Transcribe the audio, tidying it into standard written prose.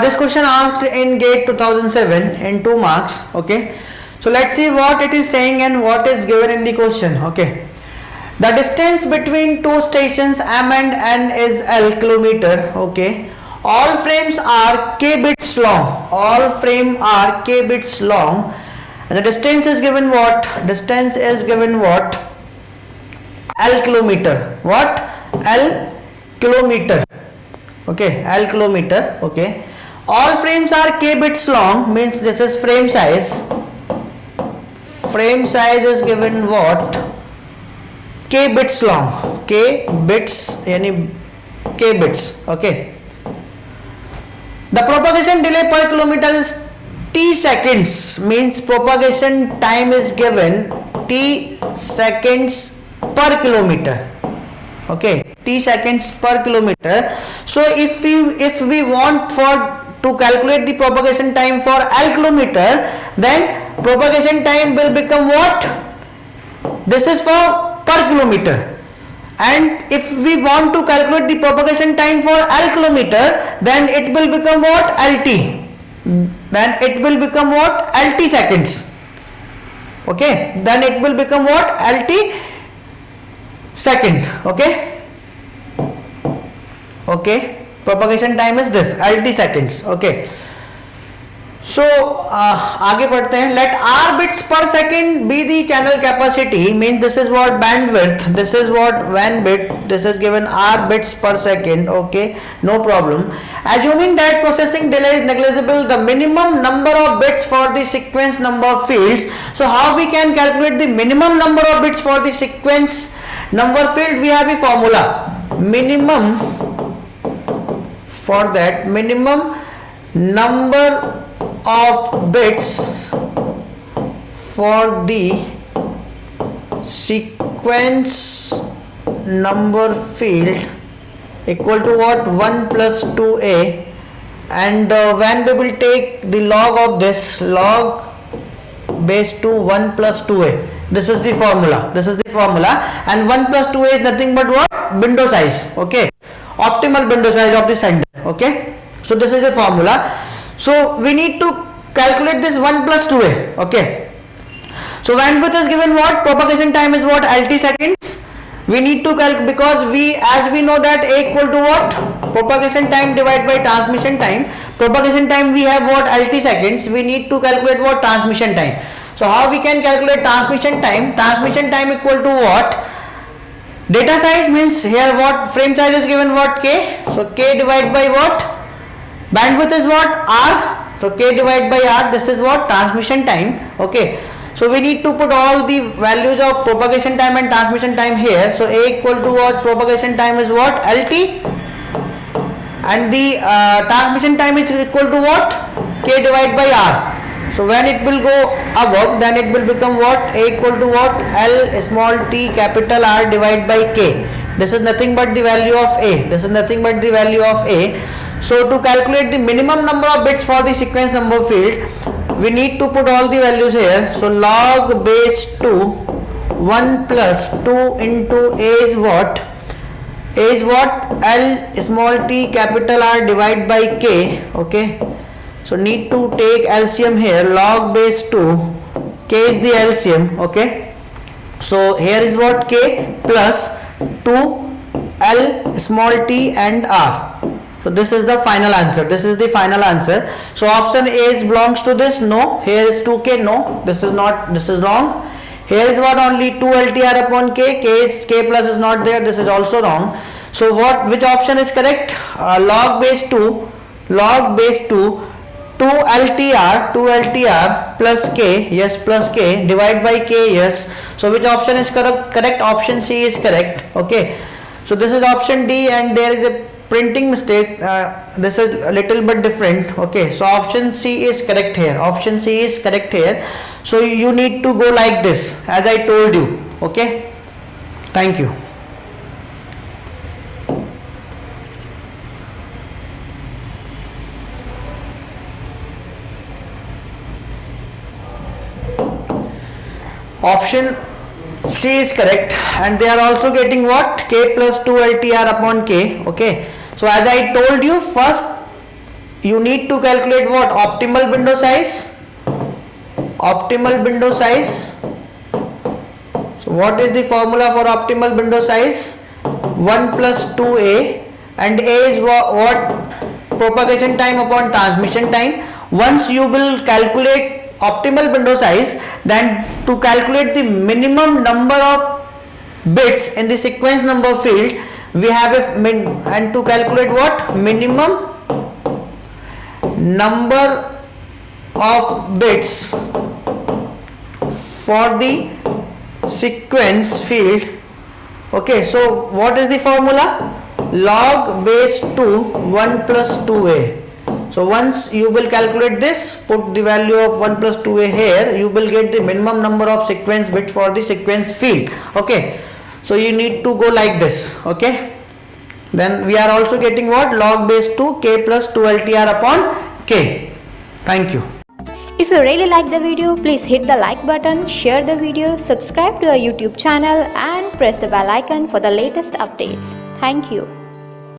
this question asked in GATE 2007 in 2 marks. Okay, so let's see what it is saying and what is given in the question. Okay, the distance between two stations M and N is L kilometer. Okay, all frames are k bits long. All frame are k bits long, and the distance is given what? Distance is given what? L kilometer. What? L kilometer. Okay, L kilometer. Okay, all frames are k bits long, means this is frame size. Frame size is given what? K bits long. K bits, yani k bits. Okay, the propagation delay per kilometer is t seconds, means propagation time is given t seconds per kilometer. Okay, t seconds per kilometer. So if we want to calculate the propagation time for L kilometer, then propagation time will become what? This is for per kilometer. And if we want to calculate the propagation time for L kilometer, then it will become what? LT. Then it will become what? LT seconds. Okay, then it will become what? LT second. Okay, okay, propagation time is this, LT seconds. Okay, so आगे बढ़ते हैं. Let R bits per second be the channel capacity, means this is what bandwidth, this is what bandwidth, this is given R bits per second. Okay, no problem. Assuming that processing delay is negligible, the minimum number of bits for the sequence number of fields. So how we can calculate the minimum number of bits for the sequence number field? We have a formula. Minimum, for that, minimum number of bits for the sequence number field equal to what? 1 plus 2a, and when we will take the log of this, log base to 1 plus 2a. This is the formula. This is the formula, and 1 plus 2a is nothing but what? Window size. Okay, optimal window size of the sender. Okay, so this is the formula. So we need to calculate this 1 plus 2a. Okay, so bandwidth is given what? Propagation time is what? LT seconds. We need to calculate, because as we know that A equal to what? Propagation time divided by transmission time. Propagation time we have what? LT seconds. We need to calculate what? Transmission time. So how we can calculate transmission time? Transmission time equal to what? Data size, means here what? Frame size is given what? K. So K divided by what? Bandwidth is what? R. So K divided by R. This is what? Transmission time. Okay, so we need to put all the values of propagation time and transmission time here. So A equal to what? Propagation time is what? LT, and the transmission time is equal to what? K divided by R. So when it will go above, then it will become what? A equal to what? L small t capital R divided by K. This is nothing but the value of A. This is nothing but the value of A. So to calculate the minimum number of bits for the sequence number field, we need to put all the values here. So log base 2 1 plus 2 into A is what? A is what? L small t capital R divided by K. Okay, so need to take LCM here. Log base 2, K is the LCM. Okay, so here is what? K plus 2 L small t and R. So this is the final answer. This is the final answer. So option A is belongs to this. No. Here is 2k. No, this is not. This is wrong. Here is what? Only 2 LTR upon K. K plus is not there. This is also wrong. So what? Which option is correct? Log base 2. Log base 2. 2 LTR plus K. Yes, plus K divided by K. Yes. So which option is correct? Option C is correct. Okay. So this is option D, and there is a printing mistake. This is a little bit different. Okay, so option C is correct here. Option C is correct here. So you need to go like this, as I told you. Okay, thank you. Option C is correct, and they are also getting what? K plus 2 LTR upon K. Okay, so as I told you, first you need to calculate what? Optimal window size. Optimal window size. So what is the formula for optimal window size? 1 plus 2a, and a is what? Propagation time upon transmission time. Once you will calculate optimal window size, then to calculate the minimum number of bits in the sequence number field, we have and to calculate what? Minimum number of bits for the sequence field. Okay, so what is the formula? Log base 2 1 plus 2a. So once you will calculate this, put the value of 1 plus 2a here, you will get the minimum number of sequence bit for the sequence field. Okay, so you need to go like this. Okay, then we are also getting what? Log base 2 k plus 2 LTR upon k. Thank you. If you really like the video, please hit the like button, share the video, subscribe to our YouTube channel and press the bell icon for the latest updates. Thank you.